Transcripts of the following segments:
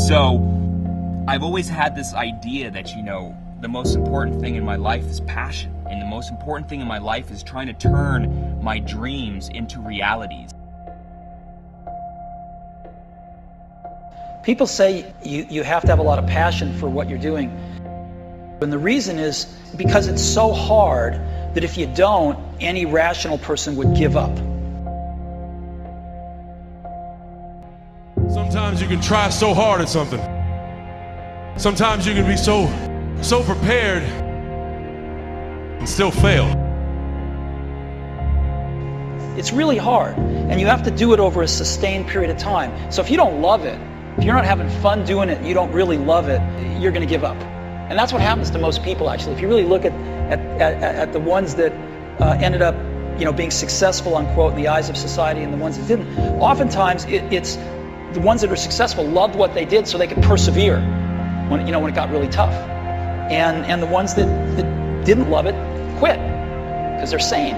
So I've always had this idea that, you know, the most important thing in my life is passion, and the most important thing in my life is trying to turn my dreams into realities. People say you have to have a lot of passion for what you're doing. And the reason is because it's so hard that if you don't, any rational person would give up. Sometimes you can try so hard at something. Sometimes you can be so prepared and still fail. It's really hard, and you have to do it over a sustained period of time. So if you don't love it, if you're not having fun doing it, you don't really love it, you're going to give up. And that's what happens to most people, actually. If you really look at the ones that ended up, being successful, unquote, in the eyes of society, and the ones that didn't, oftentimes it's the ones that are successful loved what they did so they could persevere when it got really tough. And the ones that didn't love it quit because they're sane,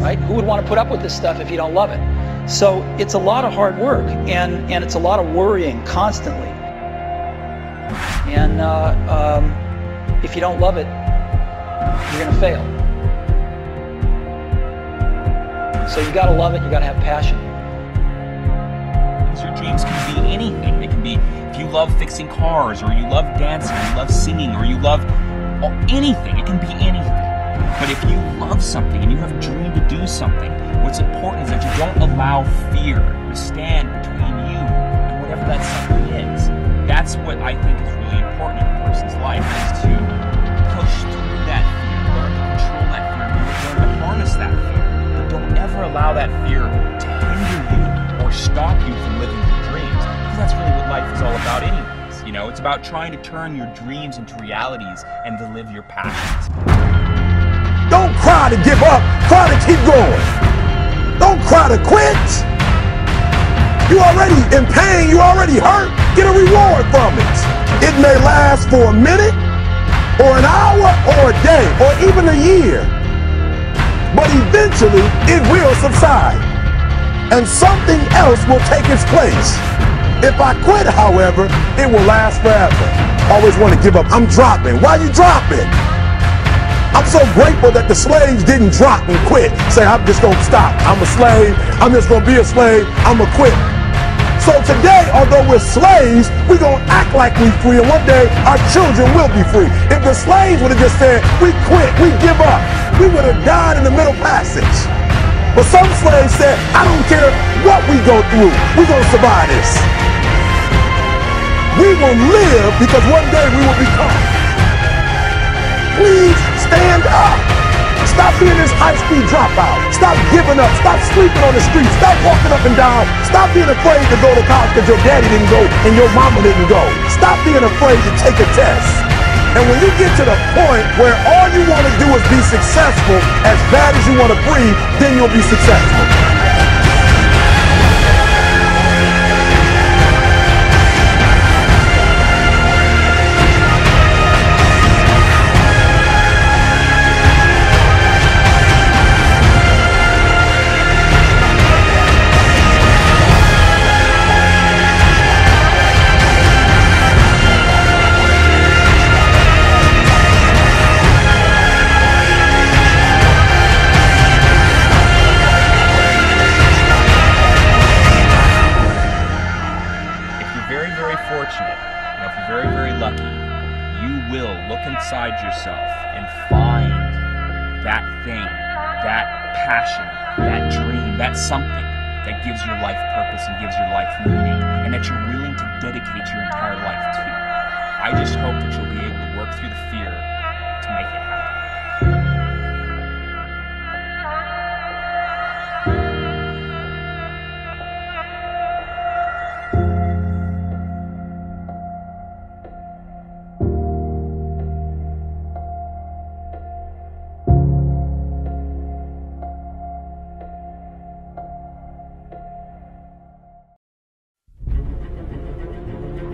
right? Who would want to put up with this stuff if you don't love it? So it's a lot of hard work, and it's a lot of worrying constantly. And if you don't love it, you're going to fail. So you got to love it. You got to have passion. Your dreams can be anything. They can be, if you love fixing cars, or you love dancing, or you love singing, or you love anything. It can be anything. But if you love something and you have a dream to do something, what's important is that you don't allow fear to stand between you and whatever that something is. That's what I think is really important in a person's life, is to push through that fear, learn to control that fear, learn to harness that fear. But don't ever allow that fear to hinder you or stop you from living your dreams, because that's really what life is all about anyways. It's about trying to turn your dreams into realities and to live your passions. Don't cry to give up, cry to keep going. Don't cry to quit. You already in pain, you already hurt, get a reward from it. It may last for a minute, or an hour, or a day, or even a year. But eventually, it will subside, and something else will take its place. If I quit, however, it will last forever. Always want to give up. I'm dropping. Why you dropping? I'm so grateful that the slaves didn't drop and quit. Say, I'm just going to stop. I'm a slave. I'm just going to be a slave. I'm going to quit. So today, although we're slaves, we're going to act like we're free, and one day our children will be free. If the slaves would have just said, we quit, we give up, we would have died in the middle passage. But some slaves said, I don't care what we go through, we're going to survive this. We will live because one day we will become. Please stand up. Stop being this high-speed dropout. Stop giving up. Stop sleeping on the street. Stop walking up and down. Stop being afraid to go to college because your daddy didn't go and your mama didn't go. Stop being afraid to take a test. And when you get to the point where all you want to do is be successful, as bad as you want to breathe, then you'll be successful. Inside yourself and find that thing, that passion, that dream, that something that gives your life purpose and gives your life meaning, and that you're willing to dedicate your entire life to. I just hope that you'll be able to work through the fear to make it happen.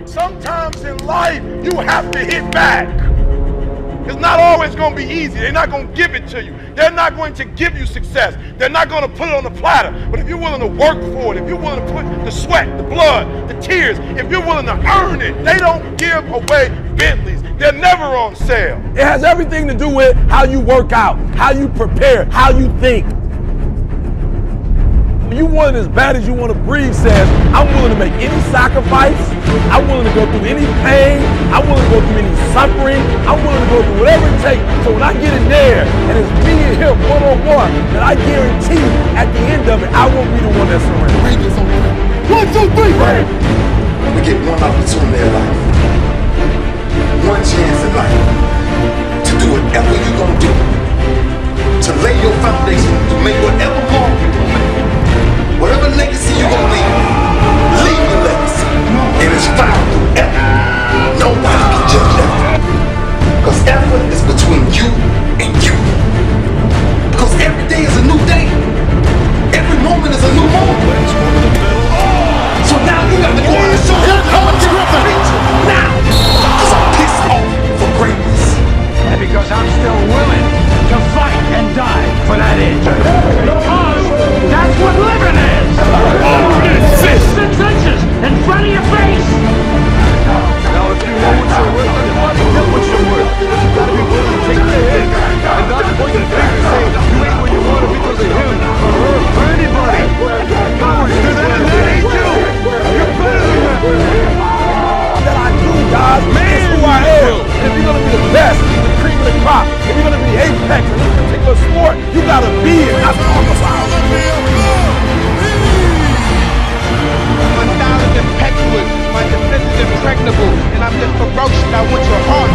Sometimes in life, you have to hit back. It's not always going to be easy. They're not going to give it to you. They're not going to give you success. They're not going to put it on the platter. But if you're willing to work for it, if you're willing to put the sweat, the blood, the tears, if you're willing to earn it, they don't give away Bentleys. They're never on sale. It has everything to do with how you work out, how you prepare, how you think. You want it as bad as you want to breathe says, I'm willing to make any sacrifice. I'm willing to go through any pain. I'm willing to go through any suffering. I'm willing to go through whatever it takes. So when I get in there and it's me and him one-on-one, then I guarantee at the end of it, I won't be the one that surrenders. Read this on 1, 2, 3, right? We get one opportunity in life, one chance in life to do whatever you're going to do, to lay your foundation, to make whatever mark you're going to make. Whatever legacy you're going to leave your legacy. And it's found forever. Nobody can judge that. you and you. Because every day is a new day. Every moment is a new moment. So now you got to go out and show them how much you reach now. Because I'm pissed off for greatness. And because I'm still willing to fight and die for that inch. Because that's what living is. Oh, 6 inches in front of your face. Now if you know what you're worth, you must know what you're worth. You gotta be willing to take the hit and not point the finger and say you ain't where you want to be because of him or her or anybody. Cowards do that and that ain't you. You're better than that. That I do, guys. Man, who I am. And if you're gonna be the best, the cream of the crop, if you're gonna be the apex in this particular sport, you gotta be it. That's what I'm about. My style is impetuous, my defense is impregnable, and I'm just ferocious. I want your heart.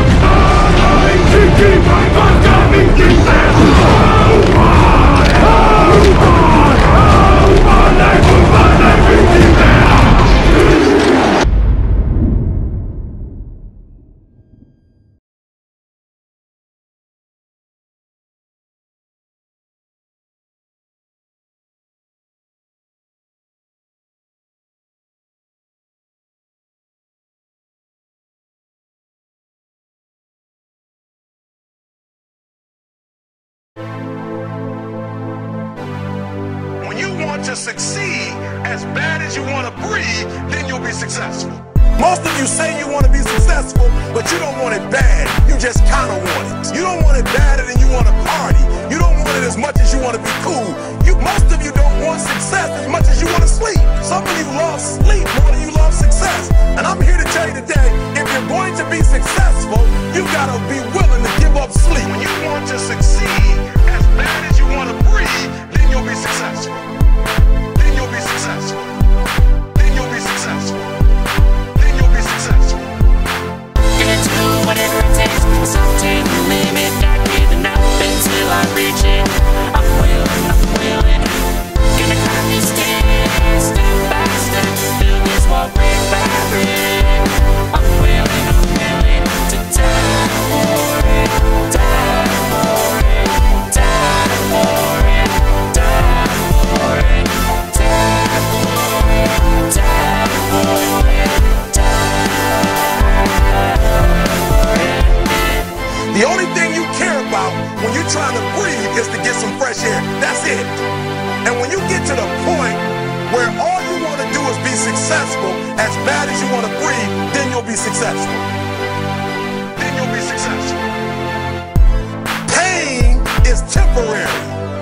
When you want to succeed as bad as you want to breathe, then you'll be successful. Most of you say you want to be successful, but you don't want it bad. You just kind of want it. You don't want it badder than you want to party. You don't want it as much as you want to be cool. Most of you don't want success as much as you want to sleep. Some of you love sleep more than you love success. And I'm here to tell you today, if you're going to be successful, you got to be willing to give up sleep. When you want to succeed as bad as you want to breathe, then you'll be successful. Then you'll be successful. Then you'll be successful. Then you'll be successful. Gonna do whatever it takes, so take the limit, not giving up until I reach it. I'm willing. Gonna climb these stairs, step by step, build this wall brick by brick. I'm willing to die for it, die for it, die for it, die for it, die for it, die for it, die. The only thing you care about when you're trying to breathe is to get some fresh air. That's it. And when you get to the point where all you want to do is be successful as bad as you want to breathe, then you'll be successful. Then you'll be successful. Pain is temporary.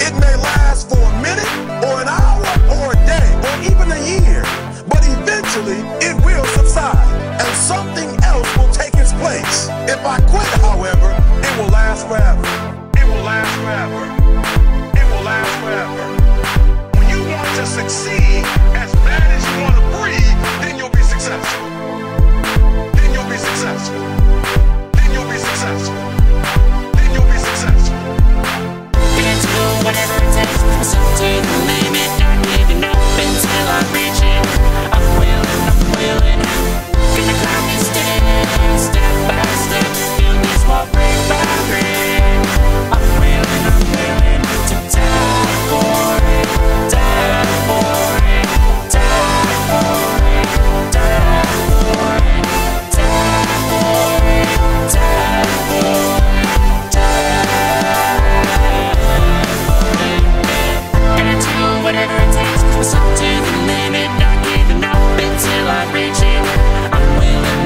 It may last for a minute or an hour or a day or even a year, but eventually it will subside and something else will take its place. If I quit, however, it will last forever. It will last forever. It will last forever. To succeed as bad as you want to breathe, then you'll be successful. Then you'll be successful. Then you'll be successful. Then you'll be successful. Gonna do whatever it takes, so take the limit, not giving up until I reach it. I'm willing. Gonna climb these stairs, step by step, build this wall brick by brick. I'm willing to die for it, die for it, die for it, die for it, die for it, die for it, die. Gonna do whatever it takes, so to the limit, not giving up until I reach it. I'm willing.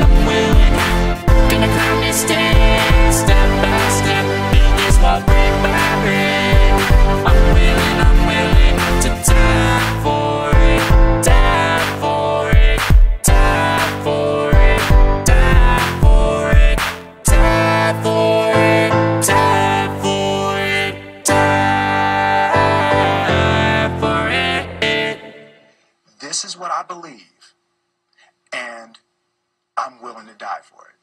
Gonna climb these stairs, step by step, build this wall brick by brick. I'm willing to die for it, die for it, die for it, die for it, die for it, die for it, die for it. This is what I believe, and I'm willing to die for it.